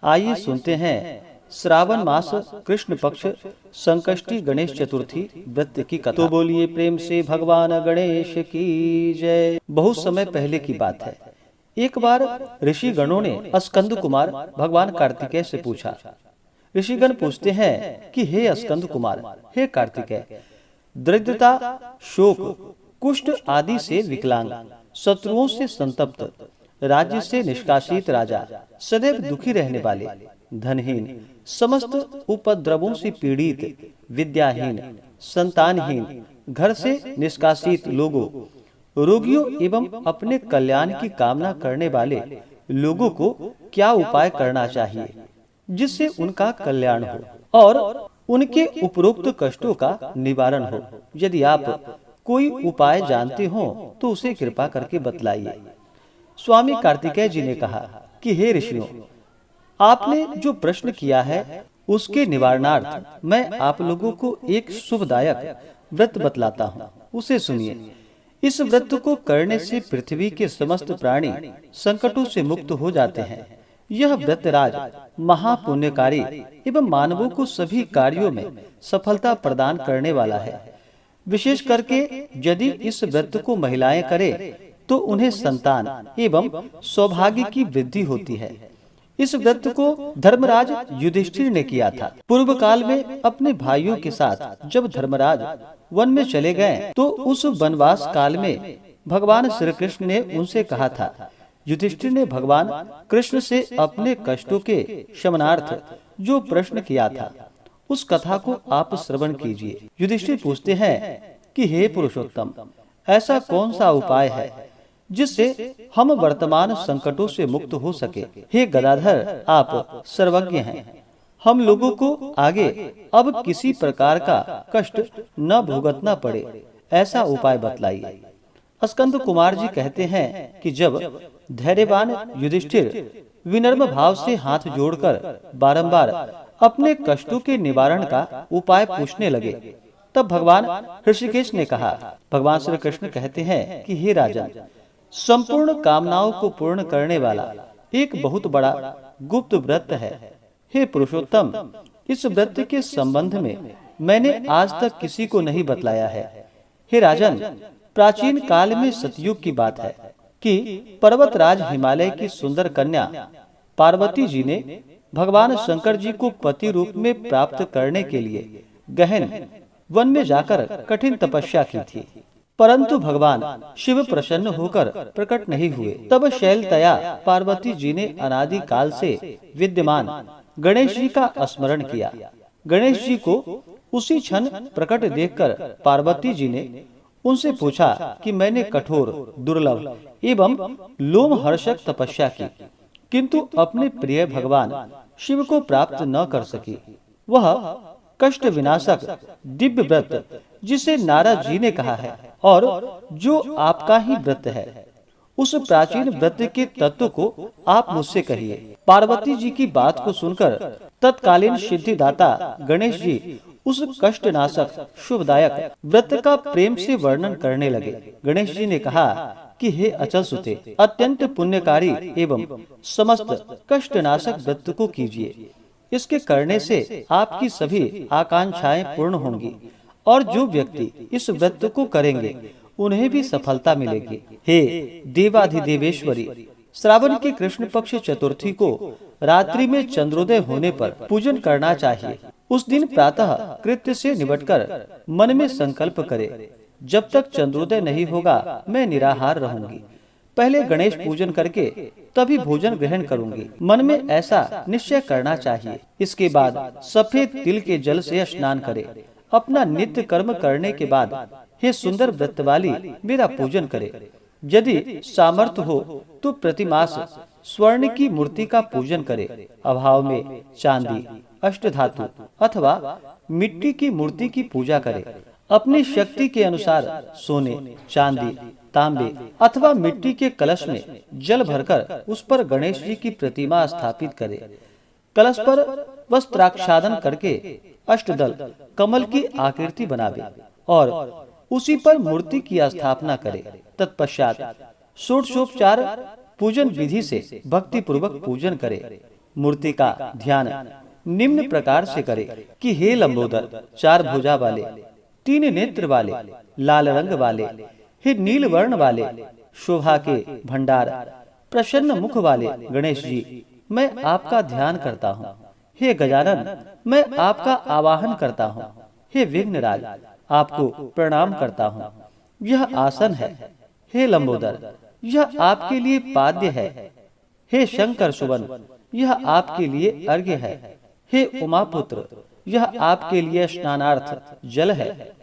आइए सुनते हैं श्रावण मास कृष्ण पक्ष संकष्टी गणेश चतुर्थी व्रत की कथा। तो बोलिए प्रेम से भगवान गणेश की जय। बहुत समय पहले की बात है। एक बार ऋषि गणों ने स्कंद कुमार भगवान कार्तिकेय से पूछा। ऋषिगण पूछते हैं कि हे स्कंद कुमार, हे कार्तिकेय, दरिद्रता, शोक, कुष्ठ आदि से विकलांग, शत्रुओं से संतप्त, राज्य से निष्कासित राजा, सदैव दुखी रहने वाले, धनहीन, समस्त उपद्रवों से पीड़ित, विद्याहीन, संतानहीन, घर से निष्कासित लोगों, रोगियों एवं अपने कल्याण की कामना करने वाले लोगों को क्या उपाय करना चाहिए जिससे उनका कल्याण हो और उनके उपरोक्त कष्टों का निवारण हो। यदि आप कोई उपाय जानते हो तो उसे कृपा करके बतलाइए। स्वामी कार्तिकेय जी ने कहा कि हे ऋषियों, आपने जो प्रश्न किया है उसके निवारणार्थ मैं आप लोगों को एक शुभदायक व्रत बतलाता हूँ, उसे सुनिए। इस व्रत को करने से पृथ्वी के समस्त प्राणी संकटों से मुक्त हो जाते हैं। यह व्रतराज महापुण्यकारी एवं मानवों को सभी कार्यों में सफलता प्रदान करने वाला है। विशेष करके यदि इस व्रत को महिलाएं करें तो उन्हें संतान एवं सौभाग्य की वृद्धि होती है। इस व्रत को धर्मराज युधिष्ठिर ने किया था। पूर्व काल में अपने भाइयों के साथ जब धर्मराज वन में चले गए तो उस वनवास काल में भगवान श्री कृष्ण ने उनसे कहा था। युधिष्ठिर ने भगवान कृष्ण से अपने कष्टों के शमनार्थ जो प्रश्न किया था उस कथा को आप श्रवण कीजिए। युधिष्ठिर पूछते हैं कि हे पुरुषोत्तम, ऐसा कौन सा उपाय है जिससे हम वर्तमान संकटों से मुक्त हो सके। हे गदाधर, आप सर्वज्ञ हैं। हम लोगों को आगे अब किसी प्रकार का कष्ट न भुगतना पड़े, ऐसा उपाय बतलाइए। स्कंद कुमार जी कहते हैं कि जब धैर्यवान युधिष्ठिर विनम्र भाव से हाथ जोड़कर बारंबार अपने कष्टों के निवारण का उपाय पूछने लगे, तब भगवान ऋषिकेश ने कहा। भगवान श्री कृष्ण कहते हैं कि हे राजन, संपूर्ण कामनाओं को पूर्ण करने वाला एक बहुत बड़ा गुप्त व्रत है। हे पुरुषोत्तम, इस व्रत के संबंध में मैंने आज तक किसी को नहीं बतलाया है। हे राजन, प्राचीन काल में सतयुग की बात है कि पर्वतराज हिमालय की सुंदर कन्या पार्वती जी ने भगवान शंकर जी को पति रूप में प्राप्त करने के लिए गहन वन में जाकर कठिन तपस्या की थी, परंतु भगवान शिव प्रसन्न होकर प्रकट नहीं हुए। तब शैलतया पार्वती जी ने अनादि काल से विद्यमान गणेश जी का स्मरण किया। गणेश जी को उसी क्षण प्रकट देखकर पार्वती जी ने उनसे पूछा कि मैंने कठोर, दुर्लभ एवं लोमहर्षक तपस्या की, किंतु अपने प्रिय भगवान शिव को प्राप्त न कर सकी। वह कष्ट विनाशक दिव्य व्रत जिसे नारद जी ने कहा है और जो आपका ही व्रत है, उस प्राचीन व्रत के तत्व को आप मुझसे कहिए। पार्वती जी की बात को सुनकर तत्कालीन सिद्धिदाता गणेश जी उस कष्टनाशक शुभदायक व्रत का प्रेम से वर्णन करने लगे। गणेश जी ने कहा कि हे अचल सुते, अत्यंत पुण्यकारी एवं समस्त कष्टनाशक व्रत को कीजिए। इसके करने से आपकी सभी आकांक्षाएं पूर्ण होंगी और जो व्यक्ति इस व्रत को करेंगे उन्हें भी सफलता मिलेगी। हे देवाधिदेवेश्वरी, श्रावण के कृष्ण पक्ष चतुर्थी को रात्रि में चंद्रोदय होने पर पूजन करना चाहिए। उस दिन प्रातः कृत्य से निपटकर मन में संकल्प करे, जब तक चंद्रोदय नहीं होगा मैं निराहार रहूंगी। पहले गणेश पूजन करके तभी भोजन ग्रहण करूंगी, मन में ऐसा निश्चय करना चाहिए। इसके बाद सफेद तिल के जल से स्नान करे। अपना नित्य कर्म करने के बाद हे सुंदर व्रत वाली मेरा पूजन करे। यदि सामर्थ्य हो तो प्रतिमास स्वर्ण की मूर्ति का पूजन करे। अभाव में चांदी, अष्टधातु अथवा मिट्टी की मूर्ति की पूजा करे। अपनी शक्ति के अनुसार सोने, चांदी, तांबे अथवा मिट्टी के कलश में जल भरकर उस पर गणेश जी की प्रतिमा स्थापित करे। कलश पर वस्त्राक्षादन करके अष्टदल कमल की आकृति बनावे और उसी पर मूर्ति की स्थापना करे। तत्पश्चात षोडशोपचार पूजन विधि से भक्ति पूर्वक पूजन करे। मूर्ति का ध्यान निम्न प्रकार से करे कि हे लंबोदर, 4 भुजा वाले, 3 नेत्र वाले, लाल रंग वाले, हे नील वर्ण वाले, शोभा के भंडार, प्रसन्न मुख वाले गणेश जी, मैं आपका ध्यान करता हूँ। हे गजानन, मैं आपका आवाहन करता हूँ। हे विघ्नराज, आपको प्रणाम करता हूँ। यह आसन है। हे लंबोदर, यह आपके लिए पाद्य है। हे शंकर सुवन, यह आपके लिए अर्घ्य है। हे उमापुत्र, यह आपके लिए स्नानार्थ जल है।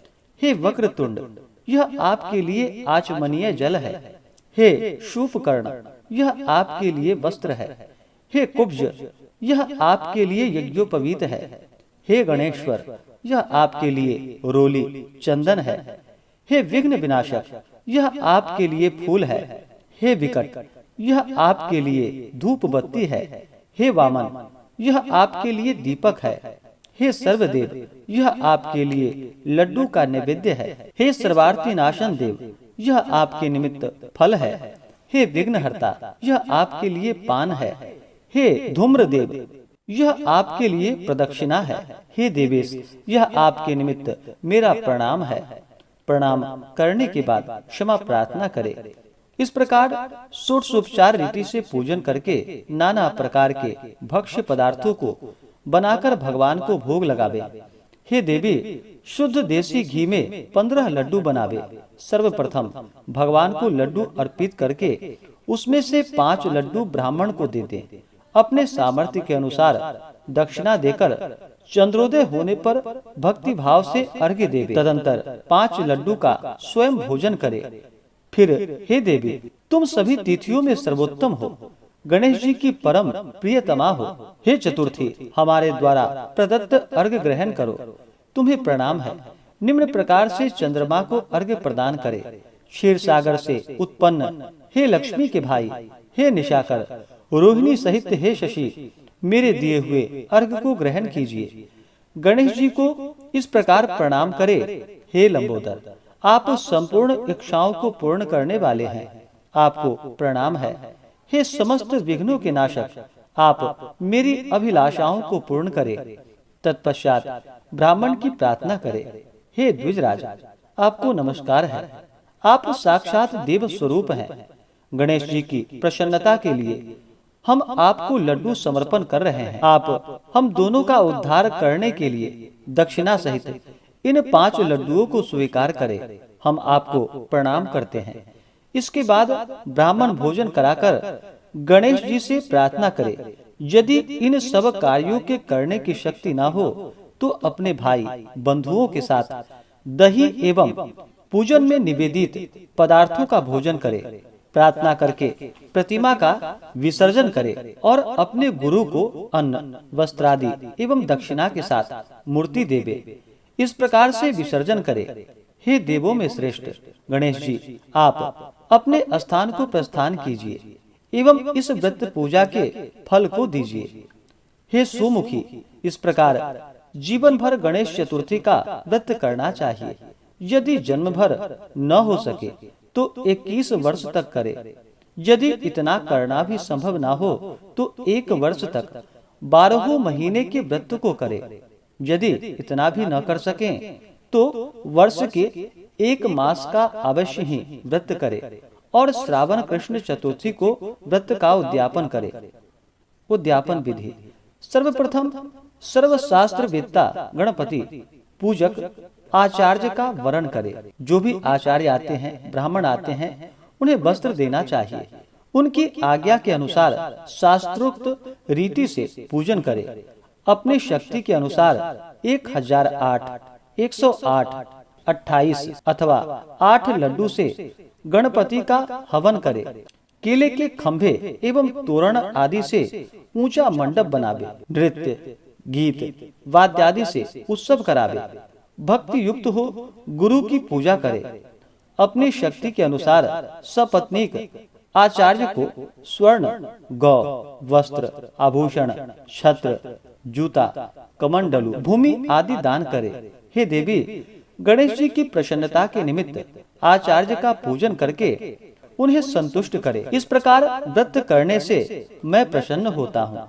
हे वक्रतुंड, यह आपके लिए आचमनीय जल है। हे शूपकर्ण, यह आपके लिए वस्त्र है। हे कुब्ज, यह आपके लिए यज्ञोपवीत है। हे गणेश्वर, यह आपके लिए रोली चंदन है। हे विघ्न विनाशक, यह आपके लिए फूल है। हे विकट, यह आपके लिए धूप बत्ती है। हे वामन, यह आपके लिए दीपक है। हे सर्वदेव, यह आपके लिए लड्डू का नैवेद्य है। हे सर्वार्थी नाशन देव, यह आपके निमित्त फल है। हे विघ्नहर्ता, यह आपके लिए पान है। हे धूम्रदेव, यह आपके लिए प्रदक्षिणा है। हे देवेश, यह आपके निमित्त मेरा प्रणाम है। प्रणाम करने के बाद क्षमा प्रार्थना करे। इस प्रकार षोडशोपचार रीति से पूजन करके नाना प्रकार के भक्ष्य पदार्थों को बनाकर भगवान को भोग लगावे। हे देवी, शुद्ध देसी घी में 15 लड्डू बनावे। सर्वप्रथम भगवान को लड्डू अर्पित करके उसमें से 5 लड्डू ब्राह्मण को दे दे। अपने सामर्थ्य के अनुसार दक्षिणा देकर चंद्रोदय होने पर भक्ति भाव से अर्घ्य देवे। तदंतर 5 लड्डू का स्वयं भोजन करे। फिर हे देवी, तुम सभी तिथियों में सर्वोत्तम हो, गणेश जी की परम प्रियतमा हो। हे चतुर्थी, हमारे द्वारा प्रदत्त अर्घ्य ग्रहण करो, तुम्हें प्रणाम है। निम्न प्रकार से चंद्रमा को अर्घ्य प्रदान करे। क्षीर सागर से उत्पन्न हे लक्ष्मी के भाई, हे निशाकर, रोहिणी सहित हे शशि, मेरे दिए हुए अर्घ्य को ग्रहण कीजिए। गणेश जी को इस प्रकार प्रणाम करे। हे लंबोदर, आप संपूर्ण इच्छाओं को पूर्ण करने वाले हैं, आपको प्रणाम है। हे समस्त विघ्नों के नाशक, आप मेरी अभिलाषाओं को पूर्ण करे। तत्पश्चात ब्राह्मण की प्रार्थना करे। हे द्विजराज, आपको नमस्कार है। आप साक्षात देव स्वरूप हैं। गणेश जी की प्रसन्नता के लिए हम आपको लड्डू समर्पण कर रहे हैं। आप हम दोनों का उद्धार करने के लिए दक्षिणा सहित इन 5 लड्डुओं को स्वीकार करें। हम आपको प्रणाम करते हैं। इसके बाद ब्राह्मण भोजन कराकर गणेश जी से प्रार्थना करे। यदि इन सब कार्यों के करने की शक्ति न हो तो अपने भाई बंधुओं के साथ दही एवं पूजन में निवेदित पदार्थों का भोजन करे। प्रार्थना करके प्रतिमा का विसर्जन करे और अपने गुरु को अन्न, वस्त्रादि एवं दक्षिणा के साथ मूर्ति देवे। इस प्रकार से विसर्जन करे। हे देवों में श्रेष्ठ गणेश जी, आप अपने स्थान को प्रस्थान कीजिए एवं इस व्रत पूजा के फल को दीजिए। हे सुमुखी, इस प्रकार जीवन भर गणेश चतुर्थी का व्रत करना चाहिए। यदि जन्म भर न हो सके तो 21 वर्ष तक करे। यदि इतना करना भी संभव न हो तो 1 वर्ष तक 12 महीने के व्रत को करे। यदि इतना भी न कर सके तो वर्ष के 1 मास का अवश्य ही व्रत करे और श्रावण कृष्ण चतुर्थी को व्रत का उद्यापन करे। उद्यापन विधि: सर्वप्रथम सर्वशास्त्र वेत्ता गणपति पूजक आचार्य का वरण करे। जो भी आचार्य आते हैं, ब्राह्मण आते हैं, उन्हें वस्त्र देना चाहिए। उनकी आज्ञा के अनुसार शास्त्रोक्त रीति से पूजन करे। अपनी शक्ति के अनुसार 1008, 108, 28 अथवा 8 लड्डू से गणपति का हवन करे। केले के खंभे एवं तोरण आदि से ऊंचा मंडप बनावे। नृत्य, गीत, वाद्यादि से उत्सव करावे। भक्ति युक्त हो गुरु की पूजा करे। अपनी शक्ति के अनुसार सपत्नीक आचार्य को स्वर्ण, गौ, वस्त्र, आभूषण, छत्र, जूता, कमंडलू, भूमि आदि दान करे। हे देवी, गणेश जी की प्रसन्नता के निमित्त आचार्य का पूजन करके उन्हें संतुष्ट करे। इस प्रकार व्रत करने से मैं प्रसन्न होता हूँ।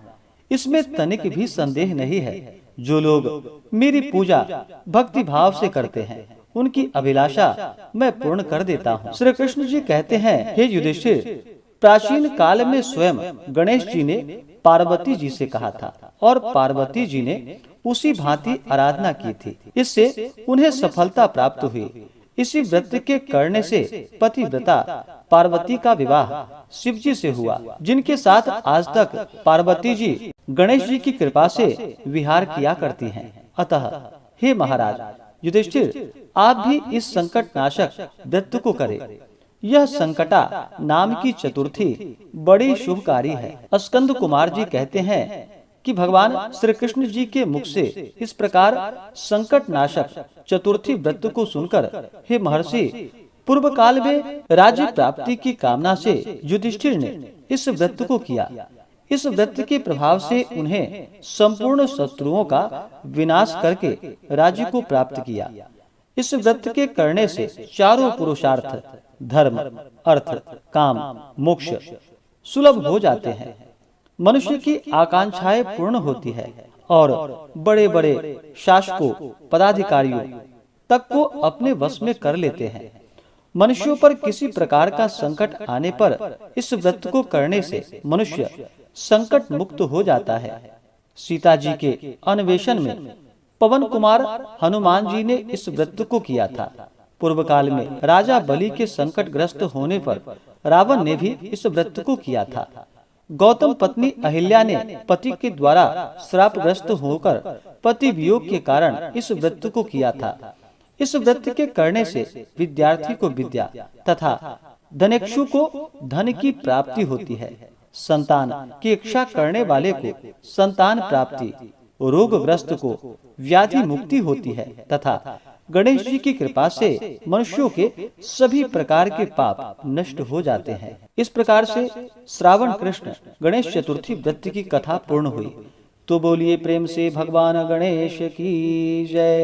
इसमें तनिक भी संदेह नहीं है। जो लोग मेरी पूजा भक्ति भाव से करते हैं, उनकी अभिलाषा मैं पूर्ण कर देता हूँ। श्री कृष्ण जी कहते हैं, हे युधिष्ठिर, प्राचीन काल में स्वयं गणेश जी ने पार्वती जी से कहा था और पार्वती जी ने उसी भांति आराधना की थी। इससे उन्हें सफलता प्राप्त हुई। इसी व्रत के करने से पतिव्रता पार्वती का विवाह शिव जी से हुआ, जिनके साथ आज तक पार्वती जी गणेश जी की कृपा से विहार किया करती हैं। अतः हे महाराज युधिष्ठिर, आप भी इस संकट नाशक व्रत को करें। यह संकटा नाम की चतुर्थी बड़ी शुभकारी है। स्कंद कुमार जी कहते हैं कि भगवान श्री कृष्ण जी के मुख से इस प्रकार संकट नाशक चतुर्थी व्रत को सुनकर, हे महर्षि, पूर्व काल में राज्य प्राप्ति की कामना से युधिष्ठिर ने इस व्रत को किया। इस व्रत के प्रभाव से उन्हें संपूर्ण शत्रुओं का विनाश करके राज्य को प्राप्त किया। इस व्रत के करने से चारों पुरुषार्थ धर्म, अर्थ, काम, मोक्ष सुलभ हो जाते हैं। मनुष्य की आकांक्षाएं पूर्ण होती है और बड़े बड़े शासकों, पदाधिकारियों तक को अपने वश में कर लेते हैं। मनुष्यों पर किसी प्रकार का संकट आने पर इस व्रत को करने से मनुष्य संकट मुक्त हो जाता है। सीता जी के अन्वेषण में पवन कुमार हनुमान जी ने इस व्रत को किया था। पूर्व काल में राजा बलि के संकटग्रस्त होने पर रावण ने भी इस व्रत को किया था। गौतम पत्नी अहिल्या ने पति के द्वारा श्रापग्रस्त होकर पति वियोग के कारण इस व्रत को किया था। इस व्रत के करने से विद्यार्थी को विद्या तथा धनेक्षु को धन की प्राप्ति होती है। संतान की इच्छा करने वाले को संतान प्राप्ति, रोगग्रस्त को व्याधि मुक्ति होती है तथा गणेश जी की कृपा से मनुष्यों के सभी प्रकार के पाप नष्ट हो जाते हैं। इस प्रकार से श्रावण कृष्ण गणेश चतुर्थी व्रत की कथा पूर्ण हुई। तो बोलिए प्रेम से भगवान गणेश की जय।